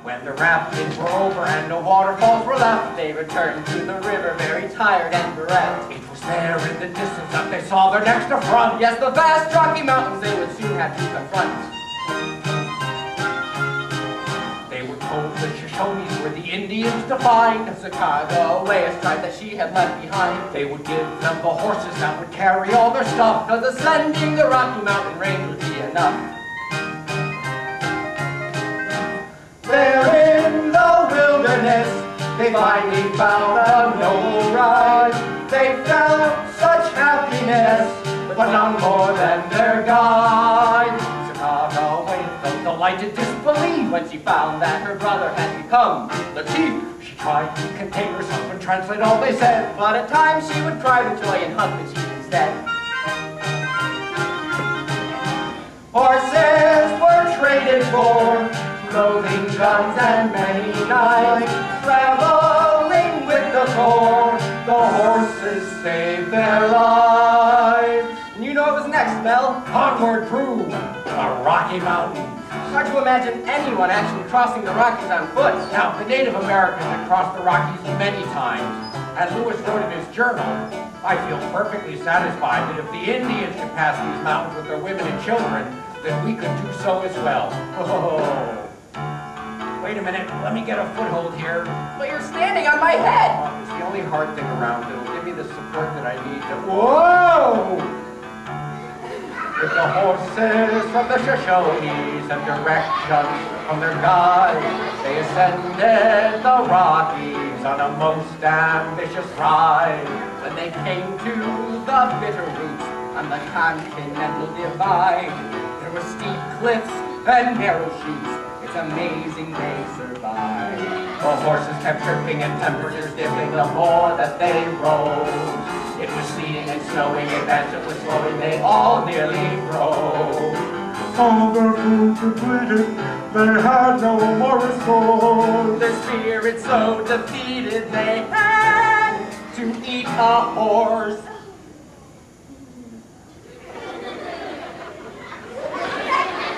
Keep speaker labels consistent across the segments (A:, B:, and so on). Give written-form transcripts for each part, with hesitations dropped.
A: When the rapids were over and no waterfalls were left, they returned to the river very tired and bereft. It was there in the distance that they saw their next affront. Yes, the vast Rocky Mountains they would soon have to confront. They were told the Shoshones were the Indians to find. Chicago, a tribe that she had left behind. They would give them the horses that would carry all their stuff, 'cause ascending the Rocky Mountain range would be enough. There in the wilderness, they finally found a noble ride. They felt such happiness, but none more than their guide. Chicago felt delighted disbelief when she found that her brother had become the chief. She tried to contain herself and translate all they said, but at times she would cry with joy and hug the chief instead. Horses were traded for clothing, guns, and many knives. Traveling with the corps, the horses saved their lives. And you know what was next, Mel? Onward through the Rocky Mountains. Hard to imagine anyone actually crossing the Rockies on foot. Now, the Native Americans had crossed the Rockies many times. As Lewis wrote in his journal, I feel perfectly satisfied that if the Indians could pass these mountains with their women and children, then we could do so as well. Oh. Wait a minute, let me get a foothold here. But you're standing on my head! Oh, it's the only hard thing around that'll give me the support that I need to... Whoa! With the horses from the Shoshones and directions from their guides, they ascended the Rockies on a most ambitious ride. When they came to the Bitter Roots on the Continental Divide, there were steep cliffs and narrow chutes. It's amazing they survived. The horses kept tripping and temperatures dipping the more that they rose. It was sleeting and snowing, and as it was slowing, they all nearly froze. All their food depleted, they had no more resource. Their spirits so defeated, they had to eat a horse.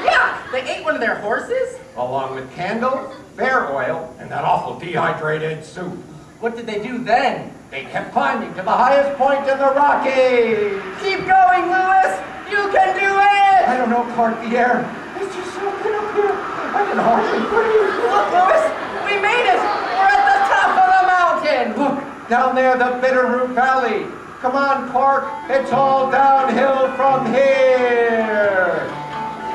A: Yeah, they ate one of their horses? Along with candles, bear oil, and that awful dehydrated soup. What did they do then? They kept climbing to the highest point in the Rockies. Keep going, Lewis! You can do it! I don't know, Clark, the air. It's just so good up here. I can hardly breathe. Look, Lewis, we made it! We're at the top of the mountain! Look, down there, the Bitterroot Valley. Come on, Clark, it's all downhill from here.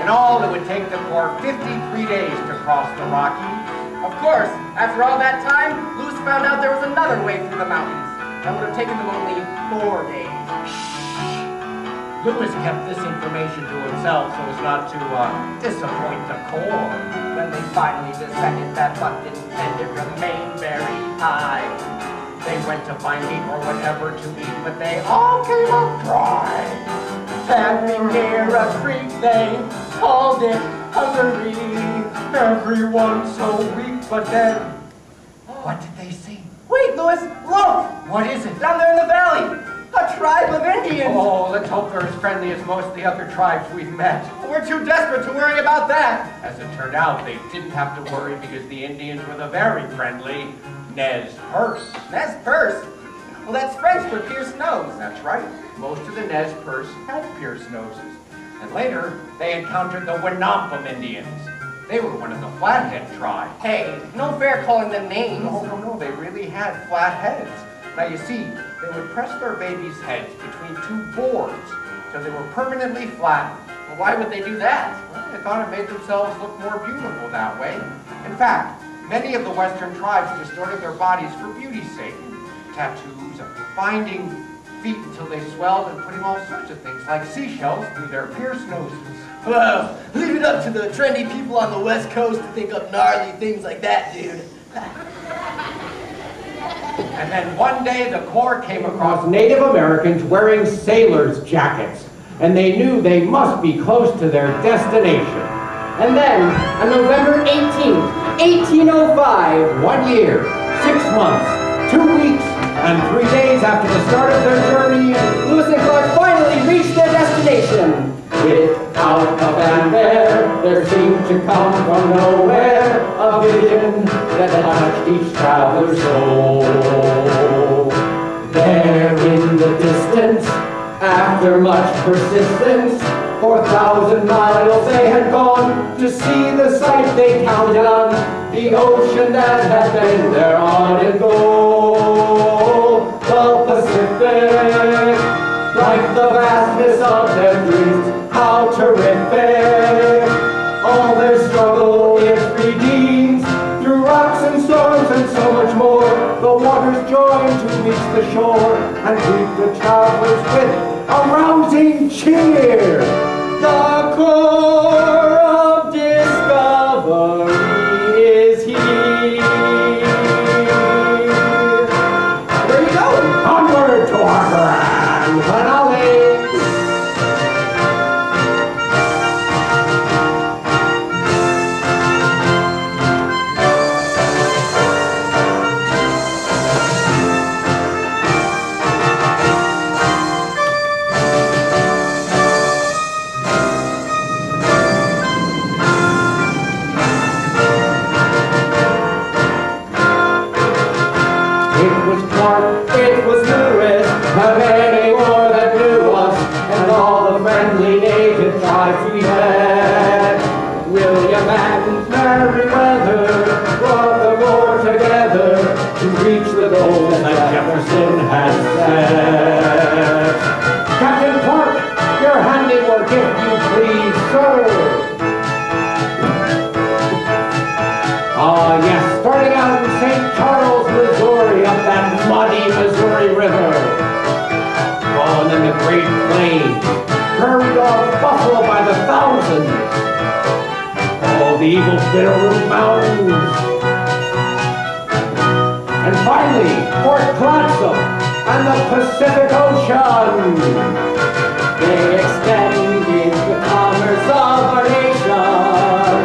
A: In all, it would take them for 53 days to cross the Rockies. Of course, after all that time, Lewis found out there was another way through the mountains. That would have taken them only 4 days. Shh. Lewis kept this information to himself so as not to disappoint the Corps. When they finally decided that luck didn't and it remained very high. They went to find meat or whatever to eat, but they all came up dry. Standing near a creek, they called it Hungary. Everyone so weak, but then, what did they see? Wait, Lewis, look! What is it? Down there in the valley, a tribe of Indians. Oh, let's hope they're as friendly as most of the other tribes we've met. We're too desperate to worry about that. As it turned out, they didn't have to worry because the Indians were the very friendly Nez Perce. Nez Perce? Well, that's French for pierced nose. That's right. Most of the Nez Perce had pierced noses. And later, they encountered the Wampum Indians. They were one of the Flathead tribe. Hey, no fair calling them names. No, they really had flat heads. Now you see, they would press their babies' heads between 2 boards, so they were permanently flat. Well, why would they do that? Well, they thought it made themselves look more beautiful that way. In fact, many of the Western tribes distorted their bodies for beauty's sake. Tattoos, binding feet until they swelled, and putting all sorts of things like seashells through their pierced noses.
B: Well, leave it up to the trendy people on the West Coast to think up gnarly things like that, dude.
A: And then one day the Corps came across Native Americans wearing sailors' jackets, and they knew they must be close to their destination.
C: And then, on November 18th, 1805,
A: 1 year, 6 months, 2 weeks, and 3 days after the start of their journey,
C: Lewis and Clark finally reached their destination.
A: without a fanfare, there seemed to come from nowhere a vision that touched each traveler's soul. There in the distance, after much persistence, 4,000 miles they had gone to see the sight they counted on, the ocean that had been their ardent goal. The Pacific, like the vastness of their dreams, how terrific! All their struggle it redeems, through rocks and storms and so much more. The waters join to reach the shore and greet the travelers with a rousing cheer. The core of discovery is here. Where are you going? Onward to our grand finale. It was Lewis, and many more that knew us, and all the friendly native tribes we had. William and Meriwether brought them all together to reach the goal that Jefferson had set. Captain Clark, your handiwork, if you please, sir. Ah, yes, starting out in St. Charles, Missouri, up that muddy Missouri River. On in the Great Plains, prairie dogs buffalo by the thousands. Oh, the evil Bitterroot Mountains. And finally, Fort Clatsop and the Pacific Ocean. They extended the commerce of our nation.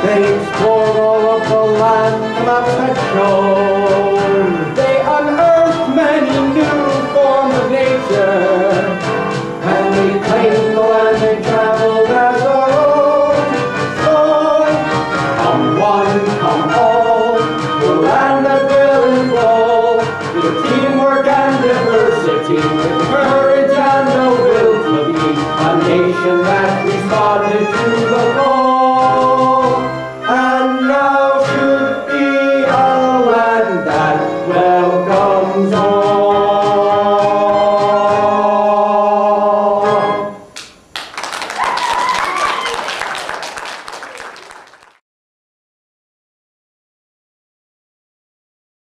A: They explored all of the land maps had shown. They unearthed many new forms of nature, and they claimed the land they traveled as our own. So, come one, come all, the land that will enroll, with teamwork and diversity, with courage and a will to be a nation that responded to